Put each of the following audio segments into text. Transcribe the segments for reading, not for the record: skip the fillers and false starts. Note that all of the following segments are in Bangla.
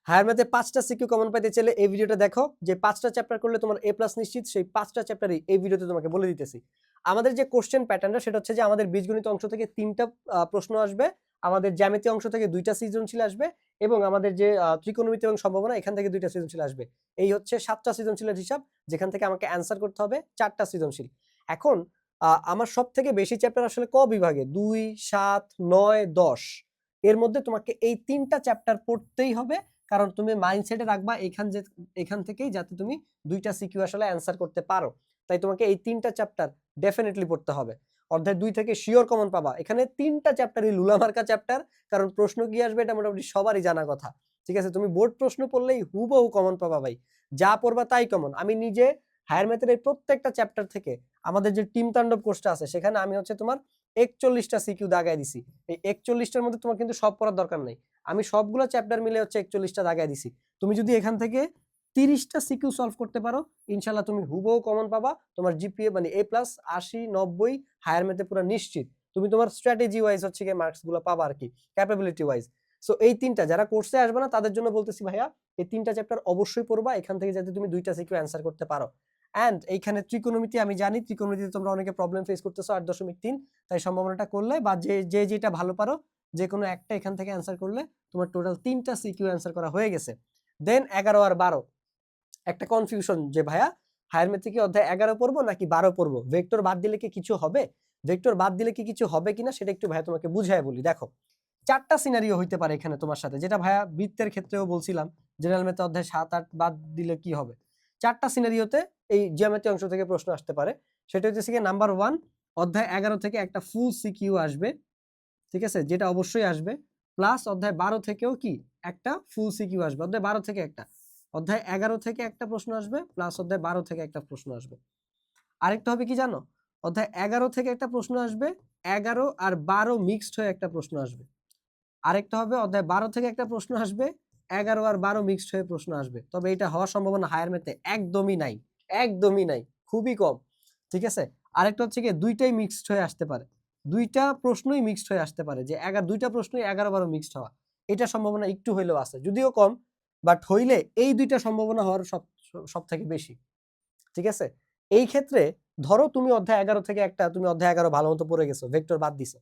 হায়ার ম্যাথে 5টা সিকিউ কমন পাইতে চাইলে এই ভিডিওটা দেখো, যে 5টা চ্যাপ্টার করলে তোমার এ প্লাস নিশ্চিত, সেই 5টা চ্যাপ্টারই এই ভিডিওতে তোমাকে বলে দিতেছি। আমাদের যে কোশ্চেন প্যাটার্নটা সেটা হচ্ছে যে আমাদের বীজগণিত অংশ থেকে 3টা প্রশ্ন আসবে, আমাদের জ্যামিতি অংশ থেকে 2টা সৃজনশীল আসবে, এবং আমাদের যে ত্রিকোণমিতি এবং সম্ভাবনা এখান থেকে 2টা সৃজনশীল আসবে। এই হচ্ছে 7টা সৃজনশীলের হিসাব, যেখান থেকে আমাকে অ্যান্সার করতে হবে 4টা সৃজনশীল। এখন আমার সব থেকে বেশি চ্যাপ্টার আসলে ক বিভাগে 2, 7, 9, 10 এর মধ্যে তোমাকে এই 3টা চ্যাপ্টার পড়তেই হবে, কারণ তুমি মাইন্ডসেটে রাখবা এখান থেকেই যাতে তুমি 2টা সিকিউ আসলে অ্যান্সার করতে পারো। তাই তোমাকে এই 3টা চ্যাপ্টার ডেফিনেটলি পড়তে হবে। অধ্যায় 2 থেকে শিওর কমন পাবা। এখানে 3টা চ্যাপ্টারই লুলামার্কা চ্যাপ্টার, কারণ প্রশ্ন কি আসবে এটা মোটামুটি সবারই জানা কথা। ঠিক আছে, তুমি বোর্ড প্রশ্ন পড়লেই হুবহু কমন পাবা ভাই, যা পড়বা তাই কমন। আমি নিজে হায়ার ম্যাথের এই প্রত্যেকটা চ্যাপ্টার থেকে আমাদের যে টিম তাণ্ডব কোর্সটা আছে সেখানে আমি হচ্ছে তোমার 41টা সিকিউ দাগায় দিছি। এই 41টার মধ্যে তোমার কিন্তু সব পড়ার দরকার নাই, আমি সবগুলো চ্যাপ্টার মিলে হচ্ছে 41টা দাগায় দিছি। তুমি যদি এখান থেকে 30টা সিকিউ সলভ করতে পারো, ইনশাল্লাহ তুমি হুবহু কমন পাবা। তোমার জিপিএ মানে এ প্লাস 80, 90 হায়ার ম্যাথে পুরো নিশ্চিত। তুমি তোমার স্ট্র্যাটেজি ওয়াইজ হচ্ছে গিয়ে মার্কস গুলো পাবা আর কি, ক্যাপাবিলিটি ওয়াইজ। সো এই 3টা যারা কোর্সে আসবে না তাদের জন্য বলতেছি ভাইয়া, এই 3টা চ্যাপ্টার অবশ্যই পড়বা, এখান থেকে যাতে তুমি 2টা সিকিউ অ্যান্সার করতে পারো। এন্ড এইখানে ত্রিকোণমিতি, আমি জানি ত্রিকোণমিতিতে তোমরা অনেকে প্রবলেম ফেস করতেছো 8.3, তাই সম্ভাবনাটা করলে বা যে যেটা ভালো পারো যে কোনো একটা এখান থেকে অ্যান্সার করলে তোমার টোটাল 3টা সিকিউ অ্যান্সার করা হয়ে গেছে। দেন 11 আর 12 একটা কনফিউশন যে ভাইয়া হায়ার ম্যাথে কি অধ্যায় 11 পড়বো নাকি 12 পড়বো, ভেক্টর বাদ দিলে কি কিছু হবে, ভেক্টর বাদ দিলে কি কিছু হবে কিনা সেটা একটু ভাইয়া তোমাকে বুঝায় বলি। দেখো 4টা সিনারিও হইতে পারে এখানে তোমার সাথে, যেটা ভাইয়া বৃত্তের ক্ষেত্রেও বলছিলাম জেনারেল ম্যাথে অধ্যায় 7, 8 বাদ দিলে কি হবে। 4টা সিনারিওতে এই জ্যামিতি অংশ থেকে প্রশ্ন আসতে পারে। সেটা হচ্ছে কি, নাম্বার 1, অধ্যায় 11 থেকে একটা ফুল সিকিউ আসবে, ঠিক আছে, যেটা অবশ্যই আসবে। প্লাস অধ্যায় 12 থেকেও কি একটা ফুল সিকিউ আসবে, অধ্যায় 12 থেকে একটা, অধ্যায় 11 থেকে একটা প্রশ্ন আসবে, প্লাস অধ্যায় 12 থেকে একটা প্রশ্ন আসবে। আরেকটা হবে কি জানো, অধ্যায় 11 থেকে একটা প্রশ্ন আসবে, 11 আর 12 মিক্সড হয়ে একটা প্রশ্ন আসবে। আরেকটা হবে অধ্যায় 12 থেকে একটা প্রশ্ন আসবে, 11 আর 12 মিক্সড হয়ে প্রশ্ন আসবে। তবে এটা হওয়ার সম্ভাবনা হায়ার ম্যাথে একদমই নাই, একদমই নাই, খুবই কম। ঠিক আছে, আরেকটা হচ্ছে কি, দুইটাই মিক্সড হয়ে আসতে পারে, দুইটা প্রশ্নই মিক্সড হয়ে আসতে পারে, যে দুইটা প্রশ্নই 11, 12 মিক্সড হওয়া, এটা সম্ভাবনা একটু হইলেও আছে, যদিও কম, বাট হইলে এই দুইটা সম্ভাবনা হওয়ার সব থেকে বেশি। ঠিক আছে, এই ক্ষেত্রে ধরো তুমি অধ্যায় 11 থেকে একটা, তুমি অধ্যায় 11 ভালো মতো পড়ে গেছো, ভেক্টর বাদ দিছো,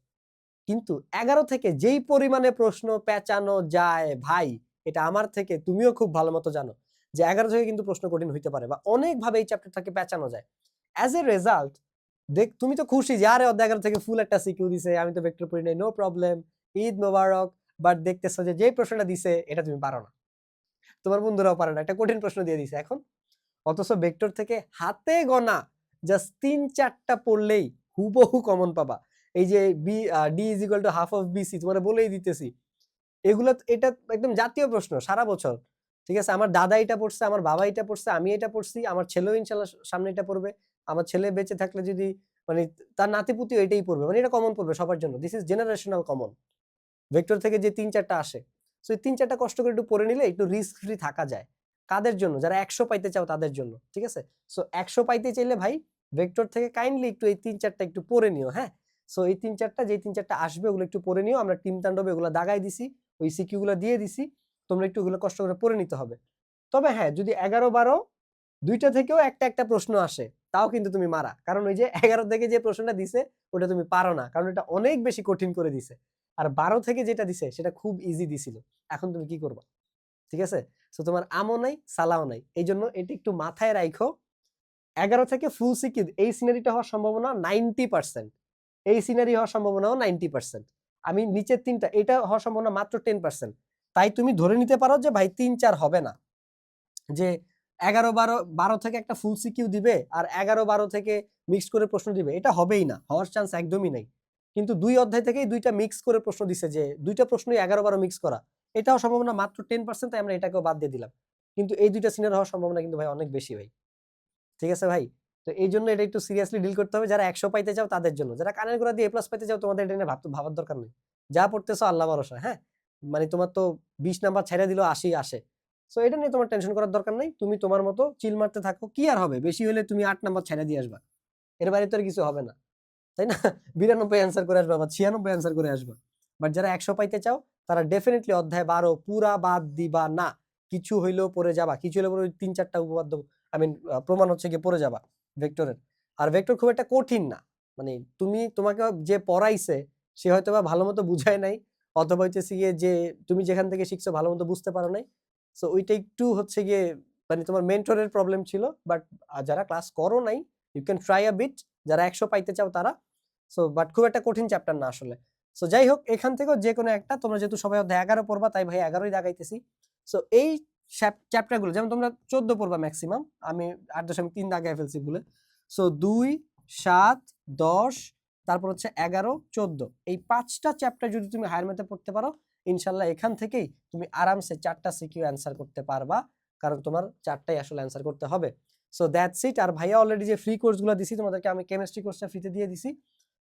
কিন্তু 11 থেকে যেই পরিমাণে প্রশ্ন পেঁচানো যায় ভাই, এটা আমার থেকে তুমিও খুব ভালো মতো জানো, যে 11 থেকে কিন্তু প্রশ্ন কঠিন হইতে পারে বা অনেকভাবে এই চ্যাপ্টারটাকে পেঁচানো যায়। অ্যাজ এ রেজাল্ট তুমি তো খুশি যে আরে অধ্যায় 11 থেকে ফুল একটা সিকিউ দিছে, আমি তো ভেক্টর পড়ি নাই, no problem, Eid Mubarak. But দেখতেছো যে যেই প্রশ্নটা দিছে এটা তুমি পারো না, তোমার বন্ধুরাও পারে না, একটা কঠিন প্রশ্ন দিয়ে দিছে এখন। অথচ ভেক্টর থেকে হাতে গোনা জাস্ট 3-4টা পড়লেই হুবহু কমন পাবা। এই যে D is equal to half of BC তোমার বলেই দিতেছি, এগুলো এটা একদম জাতীয় প্রশ্ন সারা বছর। ঠিক আছে, আমার দাদা এটা পড়ছে, আমার বাবা এটা পড়ছে, আমি এটা পড়ছি, আমার ছেলেও ইনশাল্লাহ সামনে এটা পড়বে, আমার ছেলে বেঁচে থাকলে যদি মানে তার নাতিপুতিও এটাই পড়বে, মানে এটা কমন পড়বে সবার জন্য, this is generational common. Vector থেকে যে 3-4টা আসে, সো এই 3-4টা কষ্ট করে একটু পড়ে নিলে একটু রিস্ক ফ্রি থাকা যায়। কাদের জন্য, যারা 100 পাইতে চাও তাদের জন্য। ঠিক আছে, সো 100 পাইতে চাইলে ভাই ভেক্টর থেকে কাইন্ডলি একটু এই 3-4টা একটু পড়ে নিও। হ্যাঁ, সো এই 3-4টা, যে 3-4টা আসবে ওগুলো একটু পড়ে নিও। আমরা টিম তাণ্ডবে ওগুলো দাগাই দিছি, ওই সিকিউ গুলো দিয়ে দিছি, তোমরা একটু ওগুলো কষ্ট করে পড়ে নিতে হবে। তবে হ্যাঁ, যদি 11-12 দুইটা থেকেও একটা একটা প্রশ্ন আসে তাও কিন্তু তুমি মারা, কারণ ওই যে 11 থেকে যে প্রশ্নটা দিছে ওটা তুমি পারো না, কারণ এটা অনেক বেশি কঠিন করে দিছে। আর 12 থেকে যেটা দিছে সেটা খুব ইজি দিছিল, এখন তুমি কি করবা। ঠিক আছে, সো তোমার আমও নাই সালাও নাই, এই জন্য এটি একটু মাথায় রাখো। 11 থেকে ফুল সিকিউ এই সিনারিটা হওয়ার সম্ভাবনা 90%, এই সিনারি হওয়ার সম্ভাবনাও 90%। আমি নিচের 3টা এটা হওয়ার সম্ভাবনা মাত্র 10%। তাই তুমি ধরে নিতে পারো যে ভাই 3-4 হবে না, যে 11-12 থেকে একটা ফুল সিকিউ দিবে আর 11-12 থেকে মিক্স করে প্রশ্ন দিবে, এটা হবেই না, হওয়ার চান্স একদমই নাই। কিন্তু 2 অধ্যায় থেকেই 2টা মিক্স করে প্রশ্ন দিছে, যে 2টা প্রশ্নই 11-12 মিক্স করা, এটাও সম্ভাবনা মাত্র 10%, তাই আমরা এটাকেও বাদ দিয়ে দিলাম। কিন্তু এই 2টা সিনারি হওয়ার সম্ভাবনা কিন্তু ভাই অনেক বেশি ভাই। ঠিক আছে ভাই, তো এই জন্য এটা একটু সিরিয়াসলি ডিল করতে হবে। যারা 100 পাইতে চাও তাদের জন্য, যারা কানের গোড়া দিয়ে A+ পাইতে চাও তোমাদের এটা নিয়ে ভাবার দরকার নেই, যা পড়তেছো আল্লাহ ভরসা। হ্যাঁ, মানে তোমার তো 20 নাম্বার ছেড়ে দিলেও 80 আসে, সো এটা নিয়ে তোমার টেনশন করার দরকার নাই, তুমি তোমার মতো চিল মারতে থাকো, কি আর হবে, বেশি হলে তুমি 8 নাম্বার ছেড়ে দিয়ে আসবা, এর বাইরে তো আর কিছু হবে না, তাই না? 92 অ্যান্সার করে আসবা বা 96 অ্যান্সার করে আসবা। বাট যারা 100 পাইতে চাও তারা ডেফিনেটলি অধ্যায় 12 পুরা বাদ দিবা না, কিছু হইলেও পড়ে যাবা, কিছু হইলেও পরে 3-4টা উপপাদ্য প্রমাণ হচ্ছে গিয়ে পড়ে যাবা ভেক্টরের। আর ভেক্টর খুব একটা কঠিন না, মানে তোমাকে যে পড়াইছে সে হয়তো বা ভালো মতো বুঝায় নাই, অথবা হইতেছে গিয়ে যে তুমি যেখান থেকে শিখছো ভালো মতো বুঝতে পারো নাই। সো ওইটা একটু হচ্ছে গিয়ে মানে তোমার মেন্টরের প্রবলেম ছিল। বাট যারা ক্লাস করো নাই you can try a bit, যারা 100 পাইতে চাও তারা। সো বাট খুব একটা কঠিন চ্যাপ্টার না আসলে। সো যাই হোক, এখান থেকেও যে কোনো একটা, তোমরা যেহেতু সবাই অধ্যায় 11 পড়বা তাই ভাই 11ই দেখাইতেছি। সো এই চ্যাপ্টারগুলো যেমন তোমরা 14 পড়বা ম্যাক্সিমাম, আমি 8.3 দাগায় ফেলছি ভুলে। সো 2, 7, 10, তারপর হচ্ছে 11, 14, এই 5টা চ্যাপ্টার যদি তুমি হায়ার ম্যাথে পড়তে পারো, ইনশাল্লাহ এখান থেকেই তুমি আরামসে 4টা সিকিউ অ্যান্সার করতে পারবা, কারণ তোমার 4টাই আসলে অ্যান্সার করতে হবে। So that's it. আর ভাইয়া অলরেডি যে ফ্রি কোর্সগুলো দিছি তোমাদেরকে, আমি কেমিস্ট্রি কোর্সটা ফ্রিতে দিয়ে দিছি।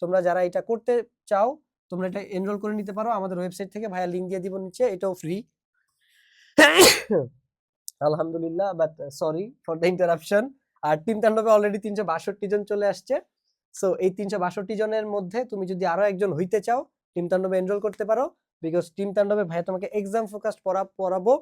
তোমরা যারা এটা করতে চাও তোমরা এটা এনরোল করে নিতে পারো আমাদের ওয়েবসাইট থেকে, ভাইয়া লিংক দিয়ে দিব নিচে, এটাও ফ্রি। আলহামদুলিল্লাহ, but sorry for the interruption. আর টিম তাণ্ডবে অলরেডি 362 জন চলে আসছে। সো এই 362 জনের মধ্যে তুমি যদি আরো একজন হইতে চাও টিম তাণ্ডবে এনরোল করতে পারো, বিকজ টিম তাণ্ডবে ভাইয়া তোমাকে এক্সাম ফোকাসড পড়াবো,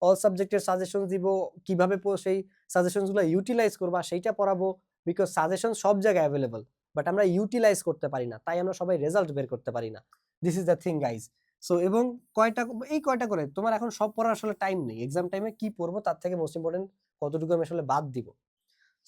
অল সাবজেক্টের সাজেশন দিব, কিভাবে সেই সাজেশনগুলো ইউটিলাইজ করবা সেইটা পড়াবো, বিকজ সাজেশন সব জায়গায় অ্যাভেলেবল, বাট আমরা ইউটিলাইজ করতে পারি না, তাই আমরা সবাই রেজাল্ট বের করতে পারি না। This is the thing guys. So এবং কয়টা করে তোমার এখন সব পড়ার আসলে টাইম নেই, এক্সাম টাইমে কি পড়বো তার থেকে মোস্ট ইম্পর্টেন্ট কতটুকু আমি আসলে বাদ দিব।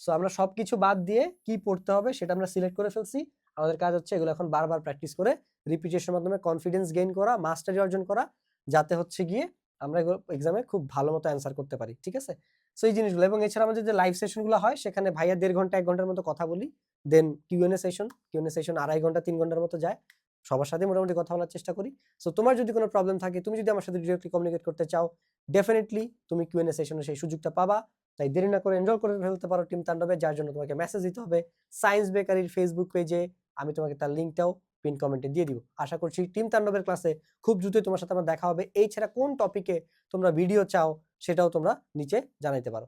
সো আমরা সবকিছু বাদ দিয়ে কি পড়তে হবে সেটা আমরা সিলেক্ট করে ফেলছি। আমাদের কাজ হচ্ছে এগুলো এখন বারবার প্র্যাকটিস করে রিপিটেশনের মাধ্যমে কনফিডেন্স গেইন করা, মাস্টারি অর্জন করা, যাতে হচ্ছে গিয়ে আমরা এক্সামে খুব ভালো মতো অ্যান্সার করতে পারি, ঠিক আছে? সো এই জিনিসগুলো, এবং এছাড়া আমাদের যে লাইভ সেশনগুলো হয় সেখানে ভাইয়া 1.5 ঘন্টা 1 ঘন্টার মতো কথা বলি, দেন কিউএনএ সেশন 2.5 ঘন্টা 3 ঘন্টার মতো যায়, সবার সাথে মোটামুটি কথা বলার চেষ্টা করি। সো তোমার যদি কোনো প্রবলেম থাকে, তুমি যদি আমার সাথে ডিরেক্টলি কমিউনিকেট করতে চাও, ডেফিনেটলি তুমি কিউএনএ সেশনে সেই সুযোগটা পাবা। তাই দেরি না করে এনরোল করে ফেলতে পারো টিম তাণ্ডবে, যার জন্য তোমাকে মেসেজ দিতে হবে সায়েন্স বেকারির ফেসবুক পেজে, আমি তোমাকে তার লিঙ্কটাও পিন কমেন্টে দিয়ে দিব। আশা করছি টিম তাণ্ডবের ক্লাসে খুব দ্রুতই তোমার সাথে আমার দেখা হবে। এই ছাড়া কোন টপিকে তোমরা ভিডিও চাও সেটাও তোমরা নিচে জানাইতে পারো।